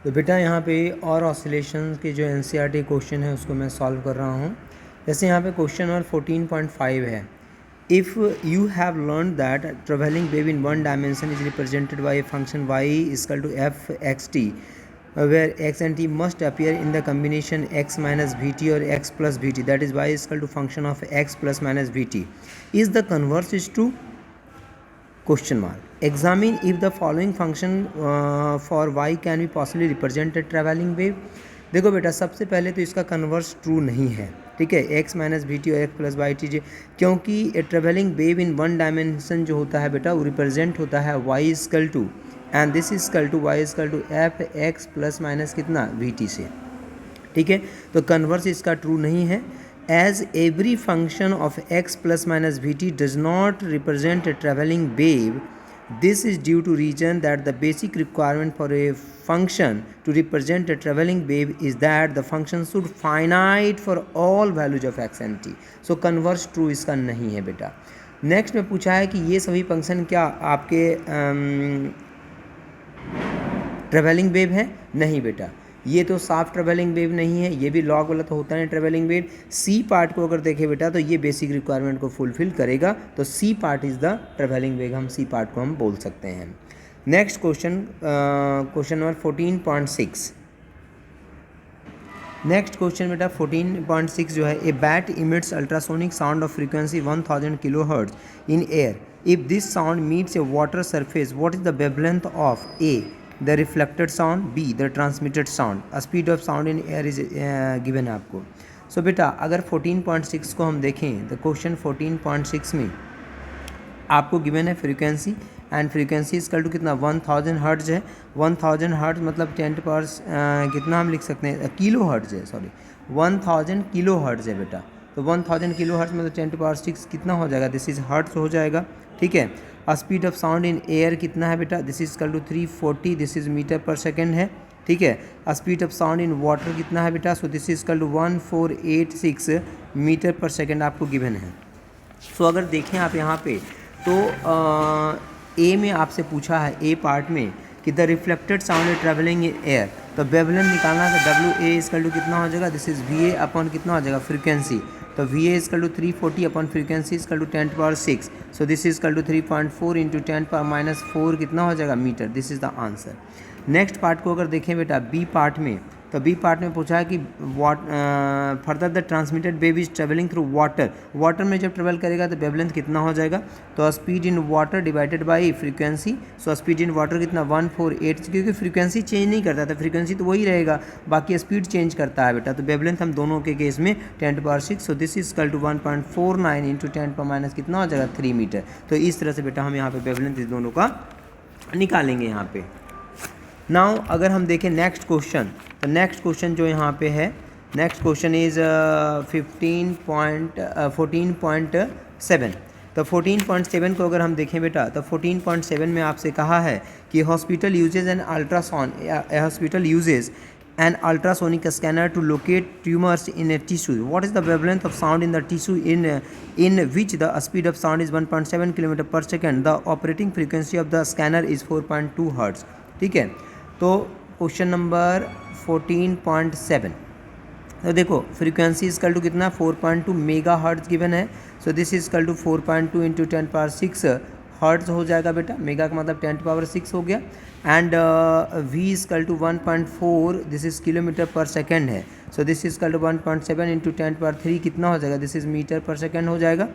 तो बेटा यहाँ पे और ऑसिलेशन के जो एनसीईआरटी क्वेश्चन है उसको मैं सॉल्व कर रहा हूँ। जैसे यहाँ पे क्वेश्चन नंबर 14.5 है, if you have learn that travelling wave in one dimension is represented by a function y equal to F X T where x and t must appear in the combination x minus vt or x plus vt, that is y is equal to function of x plus minus vt, is the converse is true? Question mark. Examine if the following function for y can be possibly represent a traveling wave. देखो बेटा, सबसे पहले तो इसका converse true नहीं है, ठीक है, x माइनस वी टी और x प्लस वाई टी जे, क्योंकि travelling wave in one dimension जो होता है बेटा वो रिप्रेजेंट होता है y equal to and this equal to y equal to F X plus minus कितना वी टी से, ठीक है। तो कन्वर्स इसका ट्रू नहीं है, as every function of x plus minus V T does not represent a travelling wave. This is due to reason that the basic requirement for a function to represent a travelling wave is that the function should finite for all values of x and t. So converse true इसका नहीं है बेटा। Next में पूछा है कि ये सभी फंक्शन क्या आपके ट्रेवलिंग वेव है? नहीं बेटा, ये तो साफ ट्रेवलिंग वेव नहीं है, ये भी लॉग वाला तो होता है ट्रेवलिंग वेव। सी पार्ट को अगर देखें बेटा तो ये बेसिक रिक्वायरमेंट को फुलफिल करेगा, तो C part is the travelling wave, हम सी पार्ट को हम बोल सकते हैं। Next question, question number 14.6। Next question बेटा 14.6 जो है, a bat emits ultrasonic sound of frequency 1000 kilohertz in air, if this sound meets a water surface, what is the wavelength of a the reflected sound, b the transmitted sound, a speed of sound in air is given है आपको। सो बेटा अगर 14.6 को हम देखें तो question 14.6 में आपको गिवन है frequency, and frequency equal to कितना 1000 हर्ट्ज है। 1000 हर्ट्ज मतलब 10 पावर कितना हम लिख सकते हैं, किलो हर्ट्ज है, सॉरी 1000 किलो हर्ट्ज है बेटा। तो 1000 किलो हर्ट्ज मतलब 10 पावर 6 कितना हो जाएगा, दिस इज हर्ट्ज हो जाएगा, ठीक है। Speed of sound in air कितना है बेटा, this is equal to 340, this is metre per second है, ठीक है। Speed of sound in water कितना है बेटा, so this is equal to 1486 metre per second आपको गिवन है। सो अगर देखें आप यहाँ पे तो ए में आपसे पूछा है, ए पार्ट में कि the reflected sound is travelling in air, तो वेवलेंथ निकालना है तो डब्ल्यू ए इक्वल टू कितना हो जाएगा, this is V A upon कितना हो जाएगा फ्रीक्वेंसी, तो V A equal to 340 upon frequency equal to 10 power 6, so this is equal to 3.4 into 10 power minus 4 कितना हो जाएगा metre, this is the answer. Next part को अगर देखें बेटा बी पार्ट में, तो बी पार्ट में पूछा है कि further the transmitted wave is travelling through water, water में जब ट्रेवल करेगा तो वेवलेंथ कितना हो जाएगा, तो speed in water divided by frequency, so speed in water कितना 148, क्योंकि फ्रीक्वेंसी चेंज नहीं करता था, फ्रीक्वेंसी तो वही रहेगा, बाकी स्पीड चेंज करता है बेटा। तो वेवलेंथ हम दोनों के केस में 10 power 6, so this is equal to 1.49 into 10 power minus कितना हो जाएगा 3 मीटर। तो इस तरह से बेटा हम यहाँ पे वेवलेंथ इस दोनों का निकालेंगे यहाँ पे। नाउ अगर हम देखें नेक्स्ट क्वेश्चन, तो नेक्स्ट क्वेश्चन जो यहाँ पे है, नेक्स्ट क्वेश्चन इज 14.7। तो 14.7 को अगर हम देखें बेटा तो 14.7 में आपसे कहा है कि hospital uses an ultrasound, hospital uses an ultrasonic scanner to locate tumors in a tissue. What is the wavelength of sound in the tissue in which the speed of sound is 1.7 km per second? The operating frequency of the scanner is 4.2 hertz. ठीक है, तो question number 14.7, तो देखो frequency equal to कितना 4.2 mega hertz given है, so this is equal to 4.2 into 10 power 6 hertz हो जाएगा बेटा, मेगा का मतलब 10 पावर 6 हो गया, and V equal to 1.4, this is kilometre per second है, so this is equal to 1.7 into 10 power 3 कितना हो जाएगा, this is metre per second हो जाएगा,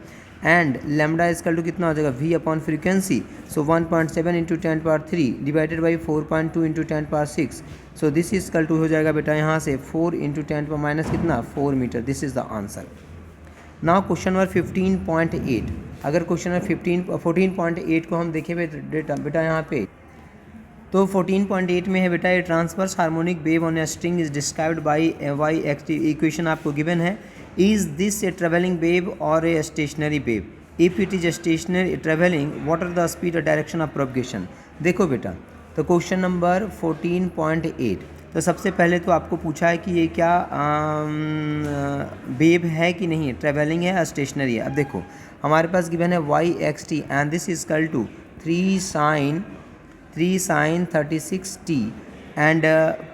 एंड लैम्डा इक्वल टू कितना हो जाएगा v upon frequency, so 1.7 into 10 power 3 divided by 4.2 into 10 power 6, so this is equal to हो जाएगा बेटा यहाँ से 4 इंटू 10 पावर माइनस कितना 4 metre, this is the answer. Now question number 15.8, अगर क्वेश्चन नंबर 14.8 को हम देखें बेटा यहाँ पे, तो 14.8 में है बेटा ये transverse harmonic wave on a string is described by Y x T, equation आपको गिवन है, is this a travelling wave और a stationary wave, if it is a stationary travelling what are the speed और direction of propagation. देखो बेटा तो question number 14.8, तो सबसे पहले तो आपको पूछा है कि ये क्या वेव है कि नहीं है, ट्रेवलिंग है या स्टेशनरी है। अब देखो हमारे पास गिवन है Y x T and this is equal to 3 sin 36t and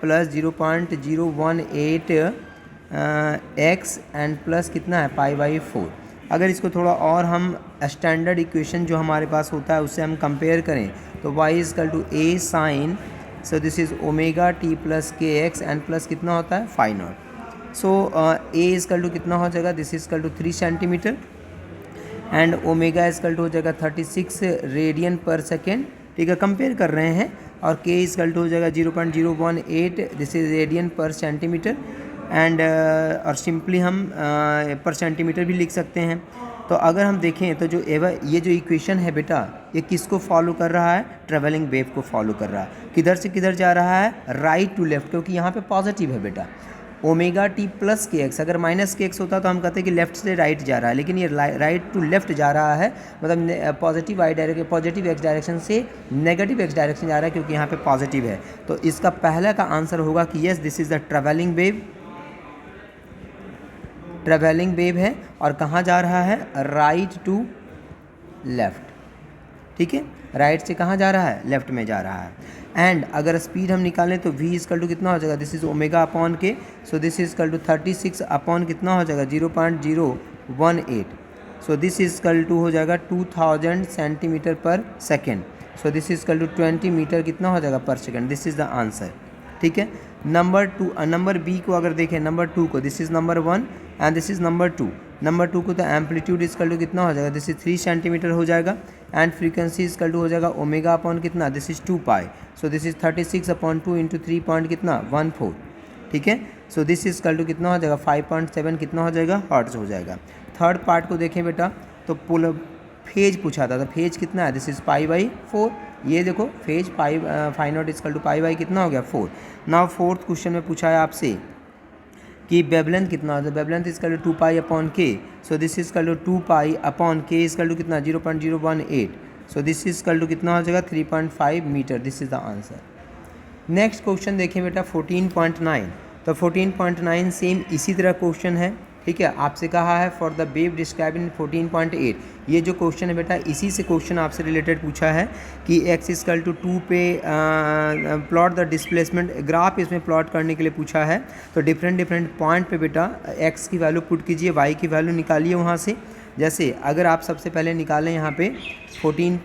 plus 0.018 X and plus कितना है π/4। अगर इसको थोड़ा और हम स्टैंडर्ड इक्वेशन जो हमारे पास होता है उससे हम कंपेयर करें तो y is equal to a sine, so this is omega T plus K X and plus कितना होता है फाई नॉट। सो a इजकल टू कितना हो जाएगा, this is equal to 3 centimetre and omega equal to हो जाएगा 36 रेडियन पर सेकेंड। ठीक है, कंपेयर कर रहे हैं। और k इजकल टू हो जाएगा 0.018, दिस इज रेडियन पर सेंटीमीटर एंड और सिंपली हम पर सेंटीमीटर भी लिख सकते हैं। तो अगर हम देखें तो ये जो इक्वेशन है बेटा, ये किसको फॉलो कर रहा है, ट्रैवलिंग वेव को फॉलो कर रहा है। किधर से किधर जा रहा है, राइट टू लेफ्ट, क्योंकि यहाँ पे पॉजिटिव है बेटा। Omega T plus K x, अगर माइनस के एक्स होता तो हम कहते हैं कि लेफ्ट से राइट जा रहा है, लेकिन ये राइट टू लेफ्ट जा रहा है, मतलब पॉजिटिव एक्स डायरेक्शन से नेगेटिव एक्स डायरेक्शन जा रहा है, क्योंकि यहाँ पे पॉजिटिव है। तो इसका पहला का आंसर होगा कि yes, this is the travelling wave है। और कहाँ जा रहा है, राइट टू लेफ्ट। ठीक है, राइट से कहाँ जा रहा है, लेफ्ट में जा रहा है। एंड अगर स्पीड हम निकालें तो v इजकल टू कितना हो जाएगा, दिस इज ओमेगा अपॉन के, so this is is equal to 36 upon कितना हो जाएगा 0.018, so this is is equal to हो जाएगा 2000 centimetre per second. So this is is equal to 20 metre कितना हो जाएगा per second. This is the answer. ठीक है, नंबर बी को अगर देखें, नंबर 2 को, this is number 1 and this is number 2। Number 2 को तो एम्पलीट्यूड इजकल टू कितना हो जाएगा, दिस इज 3 सेंटीमीटर हो जाएगा एंड फ्रीक्वेंसी इजकल टू हो जाएगा ओमेगा अपॉन कितना, this is 2 pi, so this is 36 upon 2 into 3 point कितना 14। ठीक है, so this is is equal to कितना हो जाएगा 5.7 कितना हो जाएगा हर्ट्ज हो जाएगा। थर्ड पार्ट को देखें बेटा, तो फेज पूछा था, तो फेज कितना है, दिस इज π/4। ये देखो phase phi not equal to π/, कितना हो गया 4। नाउ फोर्थ क्वेश्चन में पूछा है आपसे कि वेवलेंथ कितना होता है, wavelength equal to 2 pi upon के, so this is is equal to 2 pi upon K equal to कितना 0.018, so this is is equal to कितना हो जाएगा 3.5 metre. This is the answer. Next question देखें बेटा 14.9, तो 14.9 सेम इसी तरह क्वेश्चन है। ठीक है, आपसे कहा है for the wave describe in 14.8। ये जो क्वेश्चन है बेटा, इसी से क्वेश्चन आपसे रिलेटेड पूछा है कि x इजकल टू 2 पे प्लॉट द डिस्प्लेसमेंट, ग्राफ इसमें प्लॉट करने के लिए पूछा है। तो डिफरेंट पॉइंट पे बेटा x की वैल्यू पुट कीजिए, y की वैल्यू निकालिए वहाँ से। जैसे अगर आप सबसे पहले निकालें यहाँ पे क्वेश्चन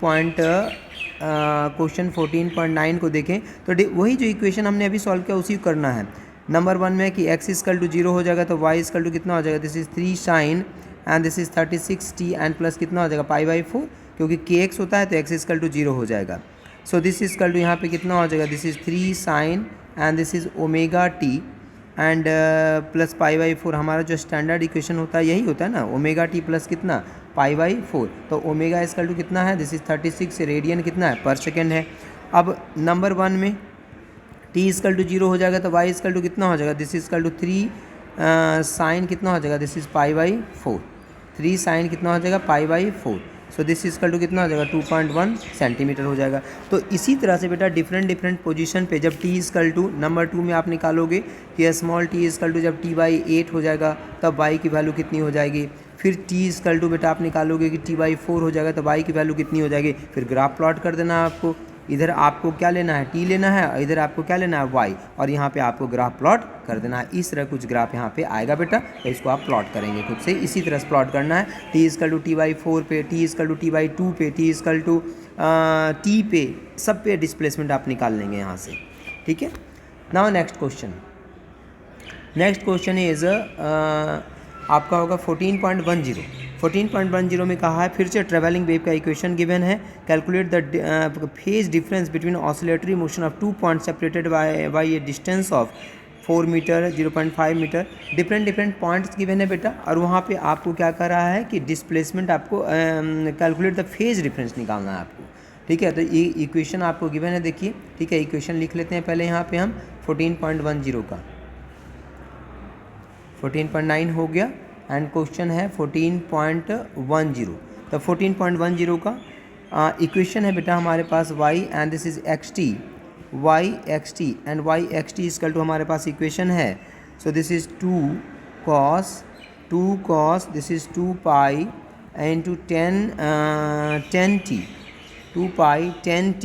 14.9 को देखें तो वही जो इक्वेशन हमने अभी सॉल्व किया उसी को करना है। नंबर 1 में कि x इजकल टू 0 हो जाएगा तो y इजकल टू कितना हो जाएगा, this is 3 sine and this is 36 t and plus कितना हो जाएगा π/4, क्योंकि kx होता है तो x इजकल टू 0 हो जाएगा। सो दिस इजकल टू यहाँ पे कितना हो जाएगा, this is 3 sine and this is omega T and plus π/4। हमारा जो स्टैंडर्ड इक्वेशन होता है यही होता है ना, ओमेगा टी प्लस कितना π/4। तो ओमेगा इजकल टू कितना है, दिस इज 36 रेडियन कितना है पर सेकेंड है। अब नंबर 1 में t इजकल टू 0 हो जाएगा तो y इजकल टू कितना हो जाएगा, दिस इजकल टू 3 साइन कितना हो जाएगा, दिस इज π/4, 3 साइन कितना हो जाएगा π/4। सो दिस इजकल टू कितना हो जाएगा 2.1 सेंटीमीटर हो जाएगा। तो इसी तरह से बेटा डिफरेंट पोजीशन पे जब t इजकल टू नंबर 2 में आप निकालोगे कि स्मॉल t इजकल टू जब t/8 हो जाएगा तब y की वैल्यू कितनी हो जाएगी। फिर t इजकल टू बेटा आप निकालोगे कि t/4 हो जाएगा तो y की वैल्यू कितनी हो जाएगी। फिर ग्राफ प्लॉट कर देना है आपको, इधर आपको क्या लेना है, t लेना है, और इधर आपको क्या लेना है y, और यहाँ पे आपको ग्राफ प्लॉट कर देना है। इस तरह कुछ ग्राफ यहाँ पे आएगा बेटा, तो इसको आप प्लॉट करेंगे खुद से, इसी तरह से प्लॉट करना है। t इजकल टू t/4 पे, t इजकल टू t/2 पे, t इजकल टू t पे, सब पे डिस्प्लेसमेंट आप निकाल लेंगे यहाँ से। ठीक है, नाउ नेक्स्ट क्वेश्चन इज आपका होगा 14.10 में कहा है फिर से ट्रैवलिंग वेव का इक्वेशन गिवन है। Calculate the phase difference between oscillatory motion of 2 point separated by a distance of 4 metre 0.5 metre. Different points given है बेटा, और वहाँ पे आपको क्या कर रहा है कि डिस्प्लेसमेंट आपको कैलकुलेट द फेज डिफरेंस निकालना है आपको। ठीक है, तो ये इक्वेशन आपको गिवन है, देखिए। ठीक है, इक्वेशन लिख लेते हैं पहले यहाँ पे हम 14.10 का, 14.9 हो गया एंड क्वेश्चन है 14.10। तो 14.10 का इक्वेशन है बेटा हमारे पास y and this is xt, y xt and y xt is equal to हमारे पास इक्वेशन है। So this is 2 cos this is 2 pi into 10 t, 2 pi 10 t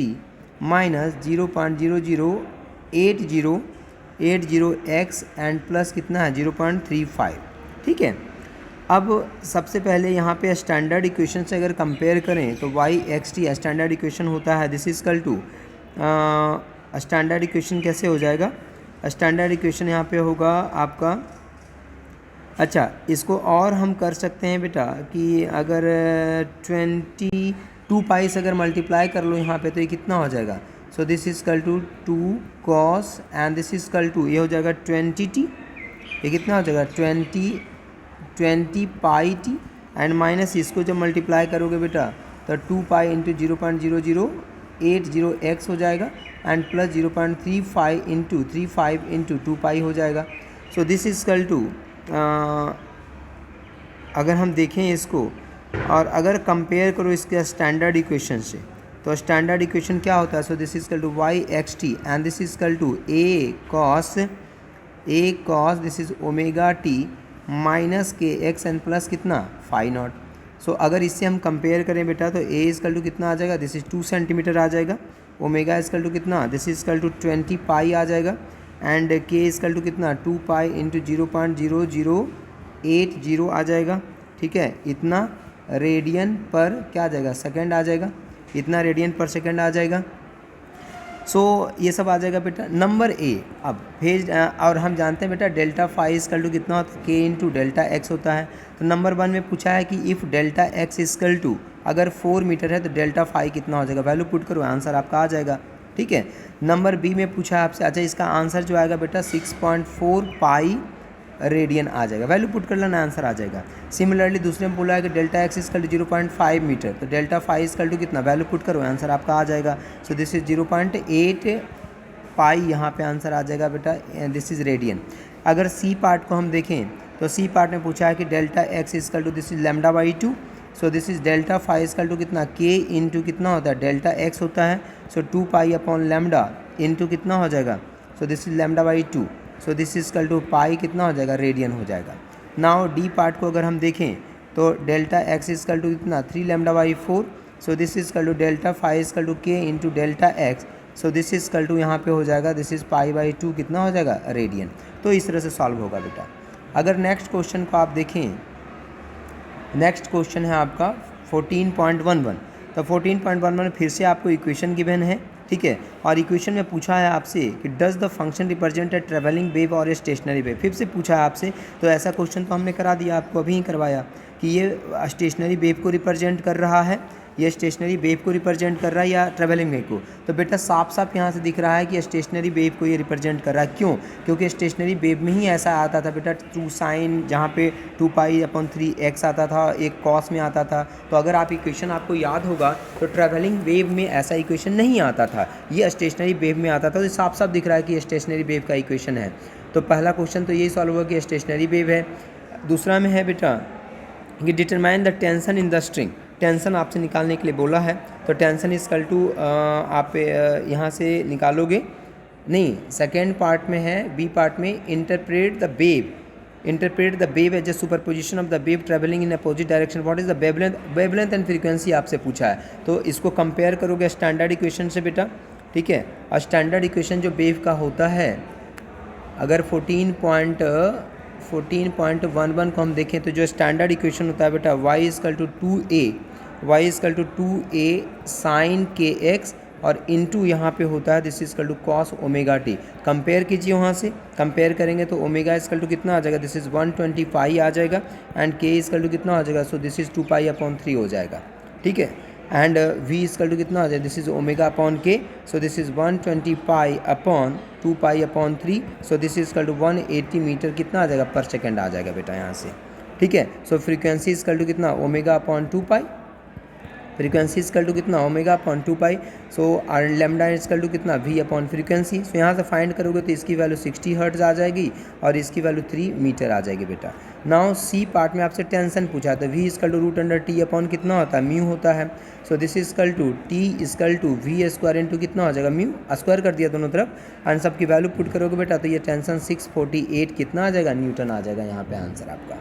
minus 0.00 80x and plus कितना है 0.35, ठीक है। अब सबसे पहले यहाँ पे स्टैंडर्ड इक्वेशन से अगर कंपेयर करें तो y x t standard equation होता है, this is equal to standard equation कैसे हो जाएगा, स्टैंडर्ड इक्वेशन यहाँ पे होगा आपका, अच्छा इसको और हम कर सकते हैं बेटा कि अगर 22 पाई से अगर मल्टीप्लाई कर लो यहाँ पे तो ये कितना हो जाएगा, so this is equal to 2 cos and this is equal to ये हो जाएगा 20t, ये कितना हो जाएगा 20 पाई टी एंड माइनस इसको जब मल्टीप्लाई करोगे बेटा तो 2 पाई इंटू 0.0080x हो जाएगा एंड प्लस 0.35 इंटू 2 पाई हो जाएगा। So this is equal to अगर हम देखें इसको और अगर कंपेयर करो इसके स्टैंडर्ड इक्वेशन से तो स्टैंडर्ड इक्वेशन क्या होता है, so this is equal to y x T and this is equal to a cos this is omega t minus k x n plus कितना फाई नॉट। सो अगर इससे हम compare करें बेटा तो ए इजकल टू कितना आ जाएगा, दिस इज 2 सेंटीमीटर आ जाएगा, ओमेगा इजकल टू कितना, दिस इज इजकल टू 20 पाई आ जाएगा एंड के इजकल टू कितना 2 पाई इंटू 0.0080 आ जाएगा, ठीक है। इतना रेडियन पर क्या आ जाएगा, सेकेंड आ जाएगा, इतना रेडियन पर सेकेंड आ जाएगा। सो ये सब आ जाएगा बेटा नंबर ए। अब भेज और हम जानते हैं बेटा डेल्टा फाई इजकल टू कितना होता है, के इंटू डेल्टा एक्स होता है। तो नंबर 1 में पूछा है कि if delta x is equal to अगर 4 मीटर है तो डेल्टा फाई कितना हो जाएगा, वैल्यू पुट करो आंसर आपका आ जाएगा, ठीक है। नंबर बी में पूछा है आपसे, अच्छा इसका आंसर जो आएगा बेटा 6.4 पाई रेडियन आ जाएगा, वैल्यू पुट कर लेना आंसर आ जाएगा। सिमिलरली दूसरे में बोला है कि delta x is equal to 0.5 metre तो डेल्टा फाई इजकल टू कितना, वैल्यू पुट करो आंसर आपका आ जाएगा। सो दिस इज 0.8 पाई यहाँ पे आंसर आ जाएगा बेटा, दिस इज रेडियन। अगर सी पार्ट को हम देखें तो सी पार्ट में पूछा है कि delta x is equal to this is lambda by 2, so this is delta phi is equal to कितना के इंटू कितना होता है डेल्टा एक्स होता है, so 2 pi upon lambda into कितना हो जाएगा, so this is lambda by 2, so this is equal to pi कितना हो जाएगा, रेडियन हो जाएगा। नाउ डी पार्ट को अगर हम देखें तो डेल्टा एक्स इजकल टू कितना 3 lambda by 4, so this is equal to delta phi is equal to K into delta X, so this is equal to यहाँ पे हो जाएगा दिस इज पाई बाई 2 कितना हो जाएगा, रेडियन। तो इस तरह से सॉल्व होगा बेटा। अगर नेक्स्ट क्वेश्चन को आप देखें, नेक्स्ट क्वेश्चन है आपका 14.11, तो 14.11 फिर से आपको इक्वेशन गिवन है, ठीक है। और इक्वेशन में पूछा है आपसे कि does the function represent a travelling wave और ए स्टेशनरी वेव, फिर से पूछा है आपसे। तो ऐसा क्वेश्चन तो हमने करा दिया आपको, अभी ही करवाया कि ये स्टेशनरी वेव को रिप्रेजेंट कर रहा है, ये स्टेशनरी वेव को रिप्रेजेंट कर रहा है या ट्रेवलिंग वेव को। तो बेटा साफ साफ यहाँ से दिख रहा है कि स्टेशनरी वेव को ये रिप्रेजेंट कर रहा है। क्यों? क्योंकि स्टेशनरी वेव में ही ऐसा आता था बेटा 2 साइन, जहाँ पे 2 पाई अपॉन 3x आता था, एक कॉस में आता था। तो अगर आप इक्वेशन आपको याद होगा तो ट्रेवलिंग वेव में ऐसा इक्वेशन नहीं आता था, ये स्टेशनरी वेव में आता था। तो साफ साफ दिख रहा है कि स्टेशनरी वेव का इक्वेशन है। तो पहला क्वेश्चन तो यही सॉल्व हुआ कि स्टेशनरी वेव है। दूसरा में है बेटा कि determine the tension in the string, tension आपसे निकालने के लिए बोला है। तो टेंशन इज इक्वल टू आप यहाँ से निकालोगे, नहीं सेकेंड पार्ट में है, बी पार्ट में interpret the wave as a superposition of the wave travelling in opposite direction, what is the wavelength and frequency आपसे पूछा है। तो इसको कंपेयर करोगे स्टैंडर्ड इक्वेशन से बेटा, ठीक है। और स्टैंडर्ड इक्वेशन जो वेव का होता है, अगर 14.11 को हम देखें तो जो स्टैंडर्ड इक्वेशन होता है बेटा y is equal to 2a sine k x और इनटू यहाँ पे होता है this is equal to cos omega t. Compare कीजिए, वहाँ से कंपेयर करेंगे तो ओमेगा इजकल टू कितना आ जाएगा, दिस इज़ 120 पाई आ जाएगा एंड के इजकल टू कितना आ जाएगा, so this is 2 pi upon 3 हो जाएगा, ठीक है। एंड v इजकल टू कितना आ जाएगा, दिस इज ओमेगा अपॉन के, so this is 120 pi upon 2 pi upon 3, so this is is equal to 180 metre कितना आ जाएगा पर सेकेंड आ जाएगा बेटा यहाँ से, ठीक है। सो फ्रीक्वेंसी इजकल टू कितना omega upon 2 pi, frequency equal to कितना omega upon 2 pi, so our lambda equal to कितना v अपॉन फ्रीक्वेंसी। सो यहाँ से फाइंड करोगे तो इसकी वैल्यू 60 हर्ट्ज आ जाएगी और इसकी वैल्यू 3 मीटर आ जाएगी बेटा। नाउ सी पार्ट में आपसे टेंशन पूछा तो v is equal to root under t upon कितना होता है, म्यू होता है। So this is equal to t is equal to v square into कितना हो जाएगा, म्यू, स्क्वायर कर दिया दोनों तरफ एंड सब की वैल्यू पुट करोगे बेटा तो ये टेंशन 648 कितना आ जाएगा, न्यूटन आ जाएगा यहाँ पे आंसर आपका।